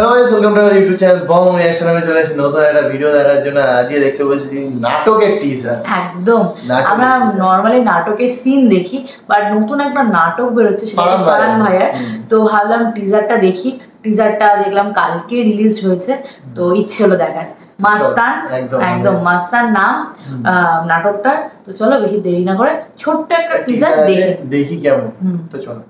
Hello guys, welcome to our YouTube channel Bong reaction. আমি চলে এসেছি নতুন একটা ভিডিও দেখার জন্য। আজকে দেখতে পাচ্ছি নাটকের টিজার। একদম আমরা নরমালি নাটকের সিন দেখি, বাট নতুন একটা নাটক বেরোচ্ছে সেটা ফারহান ভাইয়ার। তো ভাবলাম টিজারটা দেখি। টিজারটা দেখলাম কালকে রিলিজ হয়েছে, তো ইচ্ছে হলো দেখার। মাস্তান, একদম মাস্তান নাম নাটকটার। তো চলো বেশি দেরি না করে ছোট্ট একটা টিজার দেখি কেমন। তো চলো।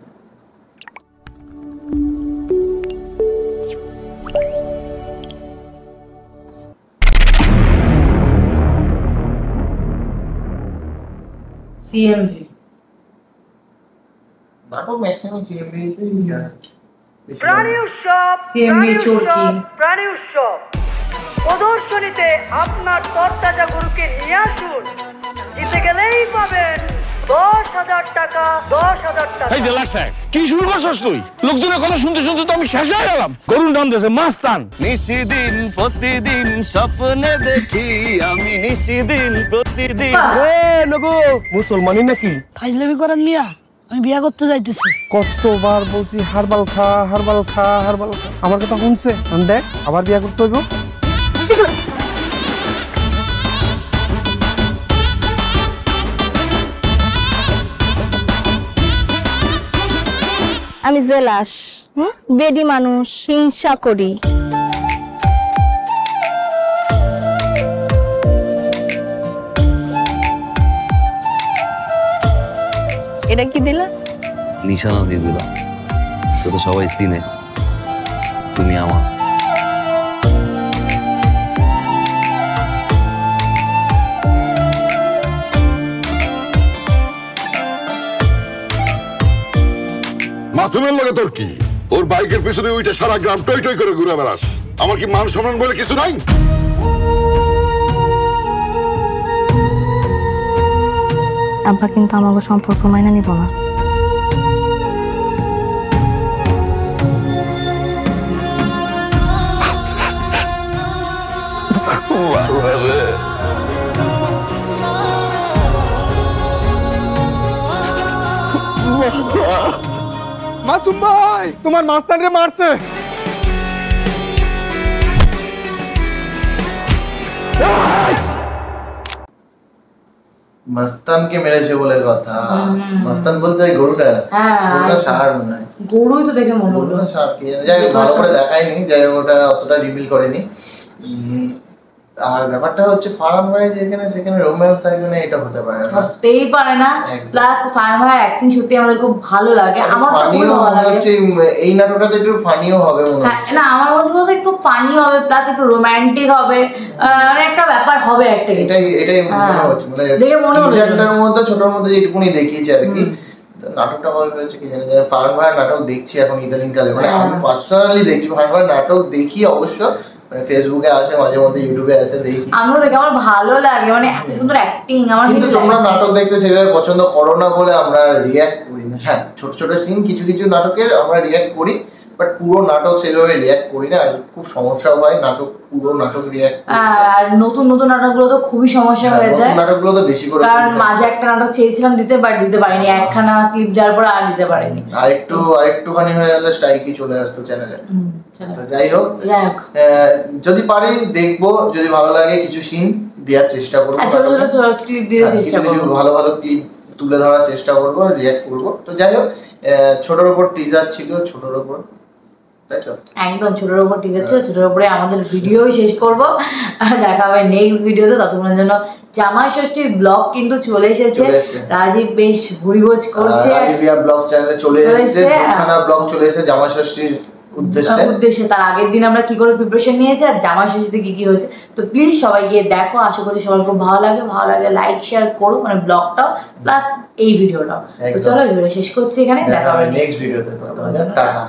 সিএমভি নাটক ম্যাক্সিমাম সিএমভি প্রাণী উৎসব, সিএমভি চোরকি প্রাণী উৎসব প্রদর্শনীতে আপনার তরতাজা গরুকে নিয়ে আসুন। জিতে গেলেই পাবেন 10,000 টাকা। 10,000 টাকা। এই দেলার সাহেব, কি শুরু করছস তুই? লোকজনের কথা শুনতে শুনতে তো আমি শেষ হয়ে গেলাম। গরুর নাম দিয়েছে মাস্তান। নিশিদিন প্রতিদিন স্বপ্নে দেখি আমি, নিশিদিন প্রতিদিন। লোগো মুসলমানি নাকি? ফাইজলামি করেন মিয়া, আমি বিয়া করতে যাইতেছি। কতবার বলছি হারবাল খা, হারবাল খা, হারবাল খা। আমার কথা শুনছে? দেখ আবার বিয়া করতে হইব। আমি জেলাস, বেডি মানুষ, হিংসা করি। এটা কি দিলা? নিশানা দিয়ে দিলাম, তো সবাই চিনে তুমি আমার। মাসুমের লগে তোর কি? ওর বাইকের পিছনে ওইটা সারা গ্রাম টই টই করে ঘুরে বেড়াস। আমার কি মান সম্মান বলে কিছু নাই? আব্বা কিন্তু আমাকে সম্পর্ক মাইনা নিব না। মাসুম ভাই, তোমার মাস্তানরে মারছে। মাস্তানকে মেরেছে বলে কথা। মাস্তান বলতে ওই গরুটা, গরুটা সার মনে হয়। গরুই তো দেখে মনে হলো সার কি যাই হোক, ভালো করে দেখায়নি, যাই হোক ওটা অতটা রিভিল করেনি। আর ব্যাপারটা হচ্ছে ফারহান ভাই যেখানে সেখানে রোম্যান্স থাকবে না, এটা হতে পারে না, হতেই পারে না। প্লাস ফারহান ভাই অ্যাক্টিং সত্যি আমাদের খুব ভালো লাগে। আমার ফানিও মনে হচ্ছে এই নাটকটাতে একটু ফানিও হবে মনে হচ্ছে। না, আমার মনে হচ্ছে একটু ফানি হবে, প্লাস একটু রোমান্টিক হবে, মানে একটা ব্যাপার হবে একটা। এটাই মনে হচ্ছে, মানে দেখে মনে হচ্ছে টিজারটার মধ্যে ছোটর মধ্যে যেটুকুনি দেখিয়েছে আর কি। নাটকটা ভাবে ফেলেছে কি জানি। ফারহান ভাইয়ের নাটক দেখছি এখন ইদানিং কালে, মানে আমি পার্সোনালি দেখছি ফারহান ভাইয়ের নাটক দেখি অবশ্য, মানে ফেসবুকে আসে মাঝে মধ্যে, ইউটিউবে আসে দেখি, আমিও দেখি, আমার ভালো লাগে, মানে এত সুন্দর অ্যাক্টিং। আমার কিন্তু তোমরা নাটক দেখতে সেভাবে পছন্দ করো না বলে আমরা রিঅ্যাক্ট করি না। হ্যাঁ, ছোট ছোট সিন কিছু কিছু নাটকের আমরা রিঅ্যাক্ট করি, বাট পুরো নাটক সেভাবে রিঅ্যাক্ট করি না। আর খুব সমস্যা হয় নাটক, পুরো নাটক রিঅ্যাক্ট। আর নতুন নতুন নাটকগুলো তো খুবই সমস্যা হয়ে যায়। নাটকগুলো তো বেশি করে, কারণ মাঝে একটা নাটক চেয়েছিলাম দিতে, বাট দিতে পারিনি। একখানা ক্লিপ দেওয়ার পর আর দিতে পারিনি। আরেকটুখানি হয়ে গেলে স্ট্রাইকই চলে আসতো চ্যানেলে। তো যাই হোক, যদি পারি দেখবো, যদি ভালো লাগে কিছু সিন দেওয়ার চেষ্টা করবো, ভালো ভালো ক্লিপ তুলে ধরার চেষ্টা করবো, রিঅ্যাক্ট করবো। তো যাই হোক, ছোটর উপর টিজার ছিল, ছোটর উপর, তাই তো একদম ছোটর উপর টিজার ছিল। ছোটর উপরে আমাদের ভিডিও শেষ করবো, দেখা হবে নেক্সট ভিডিওতে। ততক্ষণের জন্য জামাই ষষ্ঠীর ব্লগ কিন্তু চলে এসেছে। রাজীব বেশ ভুরিভোজ করছে, ব্লগ চ্যানেলে চলে এসেছে, দুখানা ব্লগ চলে এসেছে জামাই ষষ্ঠীর উদ্দেশ্যে। তার আগের দিন আমরা কি করে প্রিপারেশন নিয়েছি আর জামাই ষষ্ঠীতে কি কি হয়েছে। তো প্লিজ সবাই গিয়ে দেখো, আশা করি সবার খুব ভালো লাগে। ভালো লাগে লাইক শেয়ার করো, মানে ব্লগটাও প্লাস এই ভিডিওটাও। তো চলো ভিডিও শেষ করছি এখানে, দেখা হবে নেক্সট ভিডিওতে। টাটা।